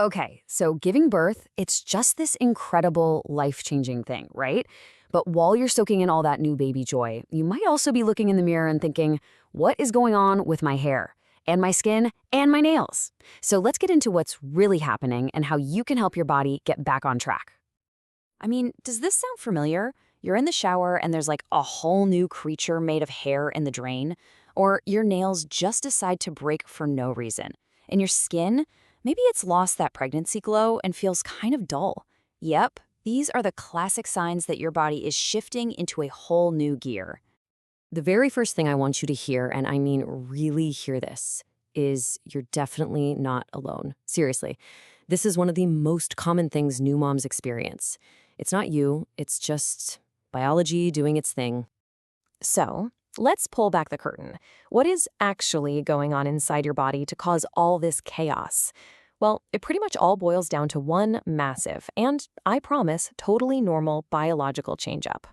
Okay, so giving birth, it's just this incredible, life-changing thing, right? But while you're soaking in all that new baby joy, you might also be looking in the mirror and thinking, what is going on with my hair and my skin and my nails? So let's get into what's really happening and how you can help your body get back on track. I mean, does this sound familiar? You're in the shower and there's like a whole new creature made of hair in the drain, or your nails just decide to break for no reason. And your skin, maybe it's lost that pregnancy glow and feels kind of dull. Yep, these are the classic signs that your body is shifting into a whole new gear. The very first thing I want you to hear, and I mean really hear this, is you're definitely not alone. Seriously, this is one of the most common things new moms experience. It's not you, it's just biology doing its thing. So, let's pull back the curtain. What is actually going on inside your body to cause all this chaos? Well, it pretty much all boils down to one massive, and I promise, totally normal biological change-up.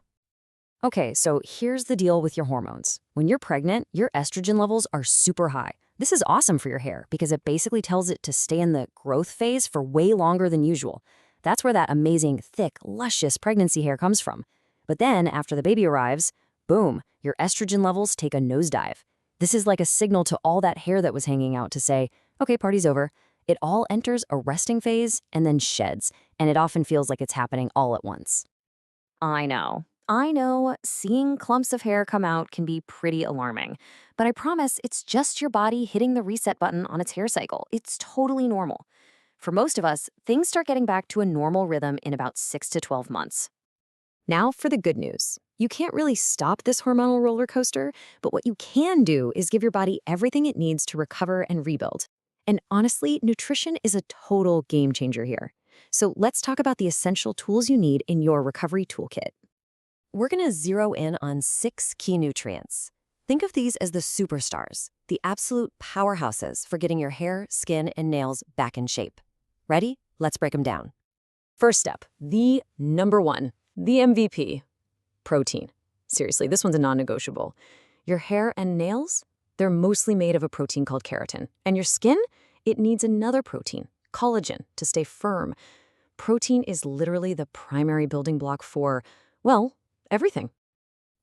Okay, so here's the deal with your hormones. When you're pregnant, your estrogen levels are super high. This is awesome for your hair because it basically tells it to stay in the growth phase for way longer than usual. That's where that amazing, thick, luscious pregnancy hair comes from. But then, after the baby arrives, boom, your estrogen levels take a nosedive. This is like a signal to all that hair that was hanging out to say, okay, party's over. It all enters a resting phase and then sheds, and it often feels like it's happening all at once. I know, seeing clumps of hair come out can be pretty alarming, but I promise it's just your body hitting the reset button on its hair cycle. It's totally normal. For most of us, things start getting back to a normal rhythm in about 6 to 12 months. Now for the good news. You can't really stop this hormonal roller coaster, but what you can do is give your body everything it needs to recover and rebuild. And honestly, nutrition is a total game changer here. So let's talk about the essential tools you need in your recovery toolkit. We're going to zero in on 6 key nutrients. Think of these as the superstars, the absolute powerhouses for getting your hair, skin, and nails back in shape. Ready? Let's break them down. First step, the number one, the MVP, protein. Seriously, this one's a non-negotiable. Your hair and nails, they're mostly made of a protein called keratin. And your skin, it needs another protein, collagen, to stay firm. Protein is literally the primary building block for, well, everything.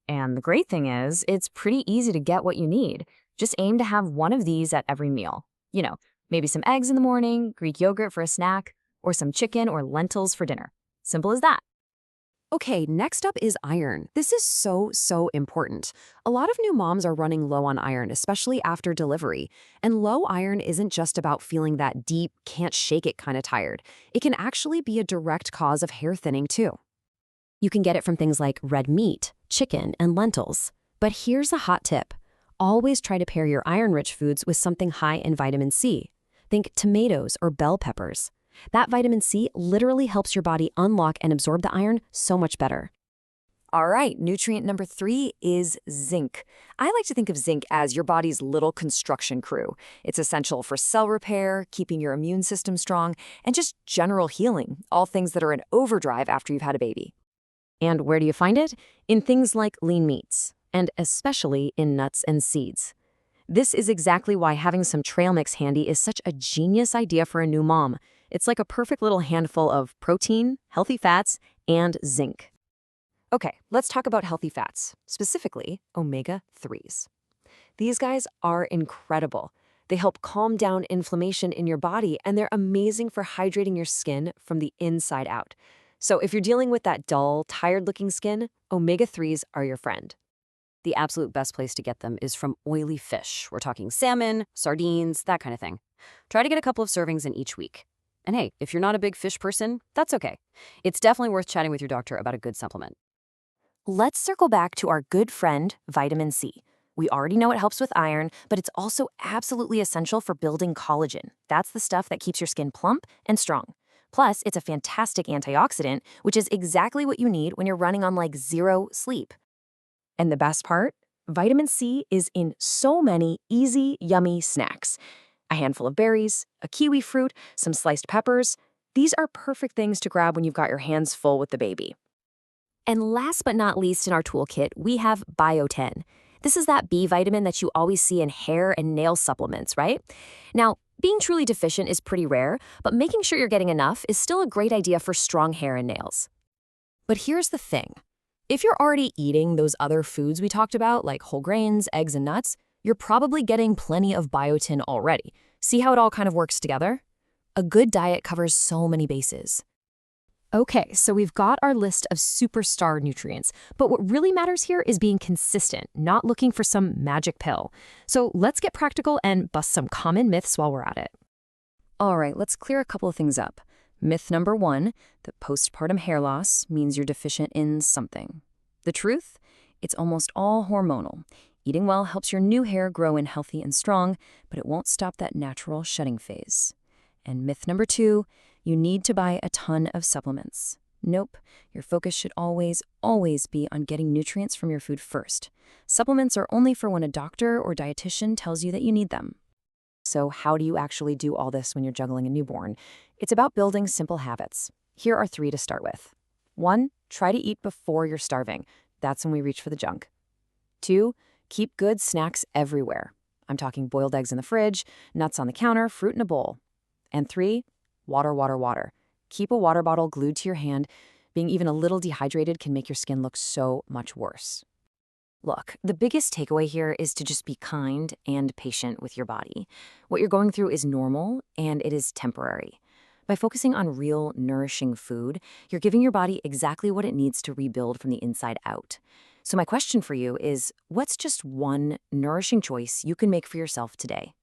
And the great thing is, it's pretty easy to get what you need. Just aim to have one of these at every meal. You know, maybe some eggs in the morning, Greek yogurt for a snack, or some chicken or lentils for dinner. Simple as that. Okay, next up is iron. This is so important. A lot of new moms are running low on iron, especially after delivery. And low iron isn't just about feeling that deep, can't shake it kind of tired. It can actually be a direct cause of hair thinning too. You can get it from things like red meat, chicken, and lentils. But here's a hot tip. Always try to pair your iron-rich foods with something high in vitamin C. Think tomatoes or bell peppers. That vitamin C literally helps your body unlock and absorb the iron so much better. All right, nutrient number 3 is zinc. I like to think of zinc as your body's little construction crew. It's essential for cell repair, keeping your immune system strong, and just general healing, all things that are in overdrive after you've had a baby. And where do you find it? In things like lean meats, and especially in nuts and seeds. This is exactly why having some trail mix handy is such a genius idea for a new mom. It's like a perfect little handful of protein, healthy fats, and zinc. Okay, let's talk about healthy fats, specifically omega-3s. These guys are incredible. They help calm down inflammation in your body, and they're amazing for hydrating your skin from the inside out. So if you're dealing with that dull, tired-looking skin, omega-3s are your friend. The absolute best place to get them is from oily fish. We're talking salmon, sardines, that kind of thing. Try to get a couple of servings in each week. And hey, if you're not a big fish person, that's okay. It's definitely worth chatting with your doctor about a good supplement. Let's circle back to our good friend, vitamin C. We already know it helps with iron, but it's also absolutely essential for building collagen. That's the stuff that keeps your skin plump and strong. Plus, it's a fantastic antioxidant, which is exactly what you need when you're running on like zero sleep. And the best part? Vitamin C is in so many easy, yummy snacks. A handful of berries, a kiwi fruit, some sliced peppers. These are perfect things to grab when you've got your hands full with the baby. And last but not least in our toolkit, we have biotin. This is that B vitamin that you always see in hair and nail supplements, right? Now, Being truly deficient is pretty rare, but making sure you're getting enough is still a great idea for strong hair and nails. But here's the thing. If you're already eating those other foods we talked about, like whole grains, eggs, and nuts, you're probably getting plenty of biotin already. See how it all kind of works together? A good diet covers so many bases. Okay, so we've got our list of superstar nutrients, but what really matters here is being consistent, not looking for some magic pill. So let's get practical and bust some common myths while we're at it. All right, let's clear a couple of things up. Myth number 1, that postpartum hair loss means you're deficient in something. The truth? It's almost all hormonal. Eating well helps your new hair grow in healthy and strong, but it won't stop that natural shedding phase. And myth number 2, you need to buy a ton of supplements. Nope, your focus should always be on getting nutrients from your food first. Supplements are only for when a doctor or dietitian tells you that you need them. So how do you actually do all this when you're juggling a newborn? It's about building simple habits. Here are 3 to start with. 1, try to eat before you're starving. That's when we reach for the junk. 2, keep good snacks everywhere. I'm talking boiled eggs in the fridge, nuts on the counter, fruit in a bowl. And 3, water, water, water. Keep a water bottle glued to your hand. Being even a little dehydrated can make your skin look so much worse. Look, the biggest takeaway here is to just be kind and patient with your body. What you're going through is normal and it is temporary. By focusing on real, nourishing food, you're giving your body exactly what it needs to rebuild from the inside out. So my question for you is, what's just one nourishing choice you can make for yourself today?